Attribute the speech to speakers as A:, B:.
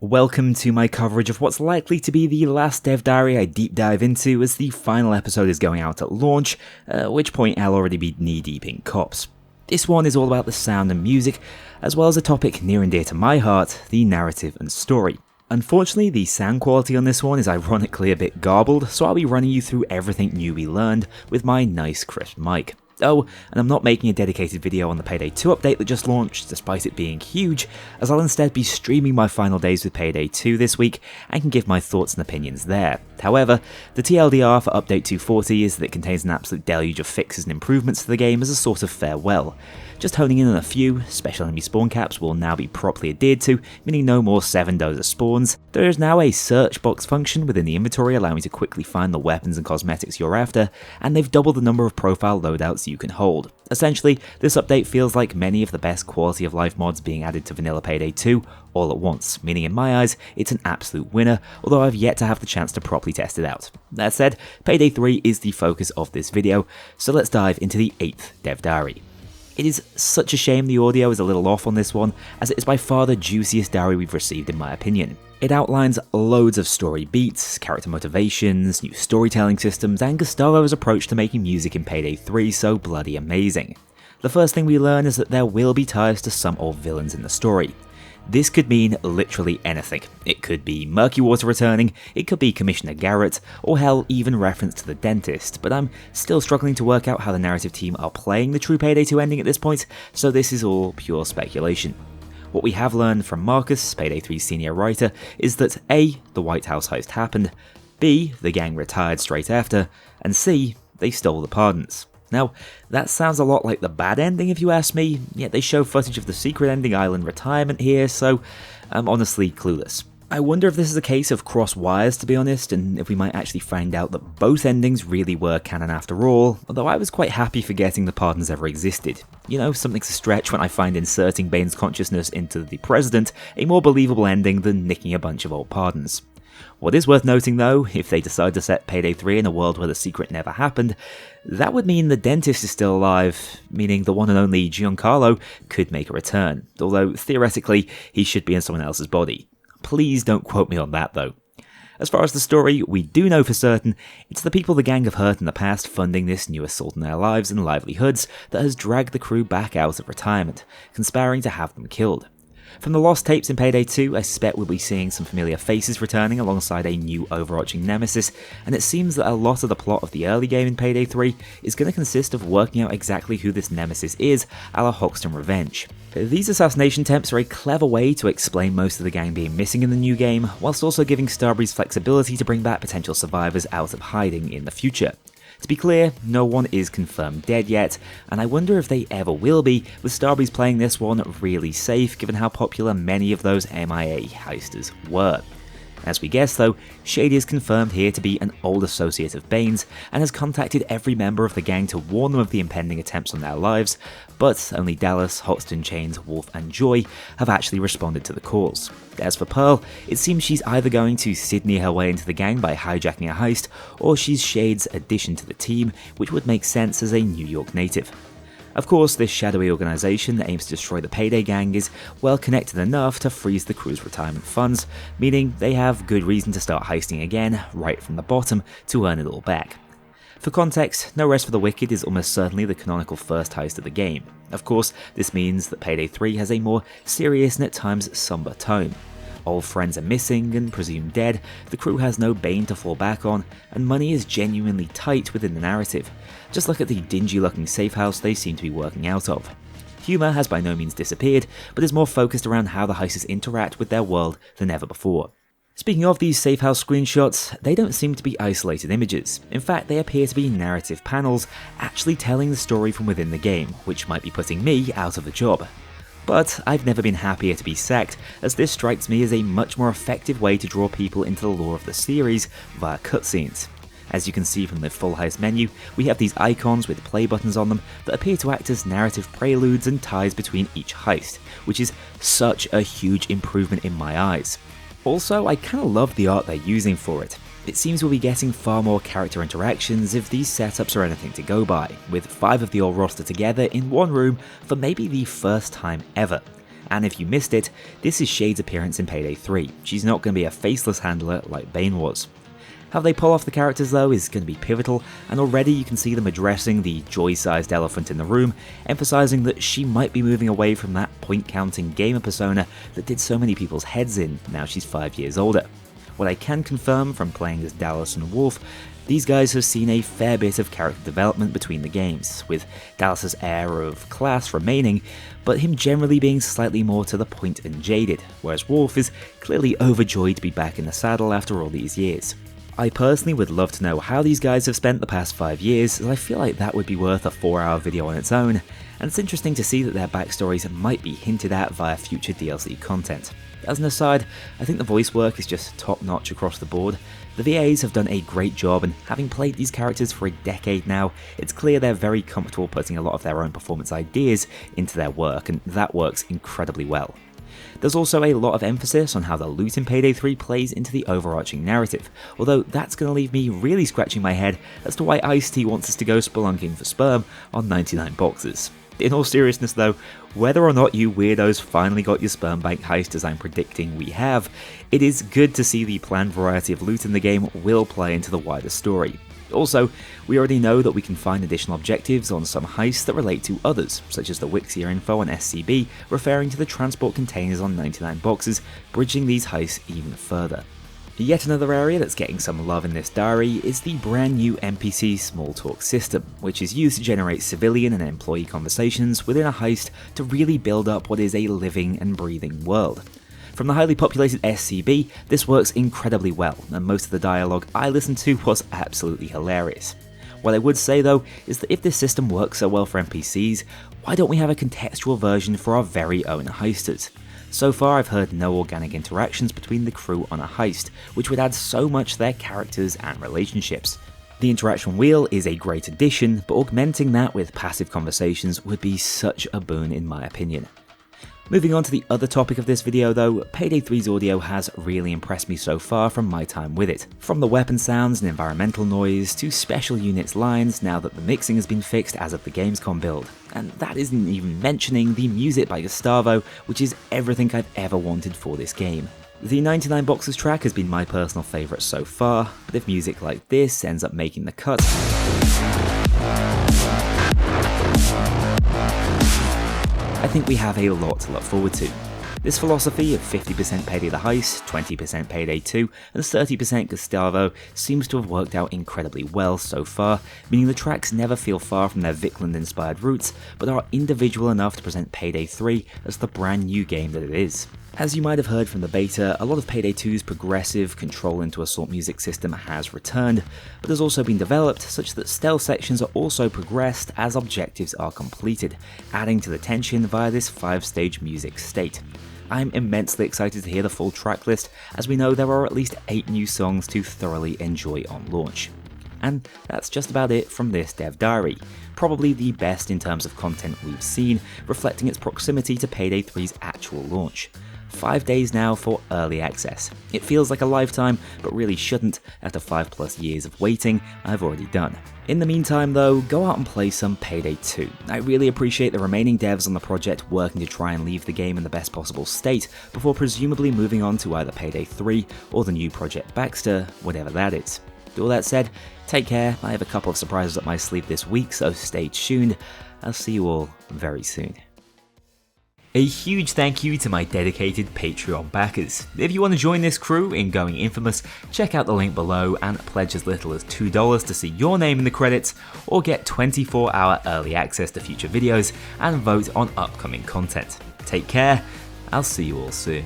A: Welcome to my coverage of what's likely to be the last dev diary I deep dive into, as the final episode is going out at launch, at which point I'll already be knee deep in cops. This one is all about the sound and music, as well as a topic near and dear to my heart, the narrative and story. Unfortunately, the sound quality on this one is ironically a bit garbled, so I'll be running you through everything new we learned with my nice crisp mic. Oh, and I'm not making a dedicated video on the Payday 2 update that just launched, despite it being huge, as I'll instead be streaming my final days with Payday 2 this week and can give my thoughts and opinions there. However, the TLDR for Update 240 is that it contains an absolute deluge of fixes and improvements to the game as a sort of farewell. Just honing in on a few, special enemy spawn caps will now be properly adhered to, meaning no more 7 dozer spawns. There is now a search box function within the inventory allowing you to quickly find the weapons and cosmetics you're after, and they've doubled the number of profile loadouts you can hold. Essentially, this update feels like many of the best quality of life mods being added to vanilla Payday 2 all at once, meaning in my eyes, it's an absolute winner, although I've yet to have the chance to properly test it out. That said, Payday 3 is the focus of this video, so let's dive into the 8th dev diary. It is such a shame the audio is a little off on this one, as it is by far the juiciest diary we've received in my opinion. It outlines loads of story beats, character motivations, new storytelling systems, and Gustavo's approach to making music in Payday 3 so bloody amazing. The first thing we learn is that there will be ties to some old villains in the story. This could mean literally anything. It could be Murky Water returning, it could be Commissioner Garrett, or hell, even reference to the dentist, but I'm still struggling to work out how the narrative team are playing the true Payday 2 ending at this point, so this is all pure speculation. What we have learned from Marcus, Payday 3's senior writer, is that A, the White House heist happened, B, the gang retired straight after, and C, they stole the pardons. Now, that sounds a lot like the bad ending if you ask me, yet they show footage of the secret ending island retirement here, so I'm honestly clueless. I wonder if this is a case of cross wires, to be honest, and if we might actually find out that both endings really were canon after all, although I was quite happy forgetting the pardons ever existed. You know, something's a stretch when I find inserting Bane's consciousness into the president a more believable ending than nicking a bunch of old pardons. What is worth noting though, if they decide to set Payday 3 in a world where the secret never happened, that would mean the dentist is still alive, meaning the one and only Giancarlo could make a return, although theoretically he should be in someone else's body. Please don't quote me on that though. As far as the story, we do know for certain it's the people the gang have hurt in the past funding this new assault on their lives and livelihoods that has dragged the crew back out of retirement, conspiring to have them killed. From the lost tapes in Payday 2, I suspect we'll be seeing some familiar faces returning alongside a new overarching Nemesis, and it seems that a lot of the plot of the early game in Payday 3 is going to consist of working out exactly who this Nemesis is, a la Hoxton Revenge. These assassination attempts are a clever way to explain most of the gang being missing in the new game, whilst also giving Starbreeze flexibility to bring back potential survivors out of hiding in the future. To be clear, no one is confirmed dead yet, and I wonder if they ever will be, with Starbreeze playing this one really safe given how popular many of those MIA heisters were. As we guess though, Shady is confirmed here to be an old associate of Bane's, and has contacted every member of the gang to warn them of the impending attempts on their lives, but only Dallas, Hoxton, Chains, Wolf and Joy have actually responded to the calls. As for Pearl, it seems she's either going to Sydney her way into the gang by hijacking a heist, or she's Shade's addition to the team, which would make sense as a New York native. Of course, this shadowy organisation that aims to destroy the Payday gang is well connected enough to freeze the crew's retirement funds, meaning they have good reason to start heisting again, right from the bottom, to earn it all back. For context, No Rest for the Wicked is almost certainly the canonical first heist of the game. Of course, this means that Payday 3 has a more serious and at times somber tone. Old friends are missing and presumed dead, the crew has no Bane to fall back on, and money is genuinely tight within the narrative. Just look at the dingy looking Safehouse they seem to be working out of. Humour has by no means disappeared, but is more focused around how the heisters interact with their world than ever before. Speaking of these Safehouse screenshots, they don't seem to be isolated images. In fact, they appear to be narrative panels, actually telling the story from within the game, which might be putting me out of the job. But I've never been happier to be sacked, as this strikes me as a much more effective way to draw people into the lore of the series via cutscenes. As you can see from the full heist menu, we have these icons with play buttons on them that appear to act as narrative preludes and ties between each heist, which is such a huge improvement in my eyes. Also, I kinda love the art they're using for it. It seems we'll be getting far more character interactions if these setups are anything to go by, with 5 of the old roster together in one room for maybe the first time ever. And if you missed it, this is Shade's appearance in Payday 3. She's not going to be a faceless handler like Bane was. How they pull off the characters though is going to be pivotal, and already you can see them addressing the joy-sized elephant in the room, emphasizing that she might be moving away from that point-counting gamer persona that did so many people's heads in now she's 5 years older. What I can confirm from playing as Dallas and Wolf, these guys have seen a fair bit of character development between the games, with Dallas's air of class remaining, but him generally being slightly more to the point and jaded, whereas Wolf is clearly overjoyed to be back in the saddle after all these years. I personally would love to know how these guys have spent the past 5 years, as I feel like that would be worth a 4-hour video on its own, and it's interesting to see that their backstories might be hinted at via future DLC content. As an aside, I think the voice work is just top notch across the board. The VAs have done a great job, and having played these characters for a decade now, it's clear they're very comfortable putting a lot of their own performance ideas into their work, and that works incredibly well. There's also a lot of emphasis on how the loot in Payday 3 plays into the overarching narrative, although that's going to leave me really scratching my head as to why Ice-T wants us to go spelunking for sperm on 99 boxes. In all seriousness though, whether or not you weirdos finally got your sperm bank heist as I'm predicting we have, it is good to see the planned variety of loot in the game will play into the wider story. Also, we already know that we can find additional objectives on some heists that relate to others, such as the Wixia info on SCB referring to the transport containers on 99 boxes, bridging these heists even further. Yet another area that's getting some love in this diary is the brand new NPC small talk system, which is used to generate civilian and employee conversations within a heist to really build up what is a living and breathing world. From the highly populated SCB, this works incredibly well, and most of the dialogue I listened to was absolutely hilarious. What I would say though is that if this system works so well for NPCs, why don't we have a contextual version for our very own heisters? So far I've heard no organic interactions between the crew on a heist, which would add so much to their characters and relationships. The interaction wheel is a great addition, but augmenting that with passive conversations would be such a boon in my opinion. Moving on to the other topic of this video though, Payday 3's audio has really impressed me so far from my time with it. From the weapon sounds and environmental noise to special units lines now that the mixing has been fixed as of the Gamescom build. And that isn't even mentioning the music by Gustavo, which is everything I've ever wanted for this game. The 99 Boxes track has been my personal favourite so far, but if music like this ends up making the cut, I think we have a lot to look forward to. This philosophy of 50% Payday the Heist, 20% Payday 2, and 30% Gustavo seems to have worked out incredibly well so far, meaning the tracks never feel far from their Vikland-inspired roots, but are individual enough to present Payday 3 as the brand new game that it is. As you might have heard from the beta, a lot of Payday 2's progressive control into assault music system has returned, but has also been developed such that stealth sections are also progressed as objectives are completed, adding to the tension via this 5-stage music state. I'm immensely excited to hear the full track list, as we know there are at least 8 new songs to thoroughly enjoy on launch. And that's just about it from this dev diary. Probably the best in terms of content we've seen, reflecting its proximity to Payday 3's actual launch. 5 days now for early access. It feels like a lifetime, but really shouldn't after 5+ years of waiting I've already done. In the meantime though, go out and play some Payday 2. I really appreciate the remaining devs on the project working to try and leave the game in the best possible state before presumably moving on to either Payday 3 or the new Project Baxter, whatever that is. With all that said, take care. I have a couple of surprises up my sleeve this week, so stay tuned. I'll see you all very soon. A huge thank you to my dedicated Patreon backers. If you want to join this crew in going infamous, check out the link below and pledge as little as $2 to see your name in the credits, or get 24-hour early access to future videos and vote on upcoming content. Take care, I'll see you all soon.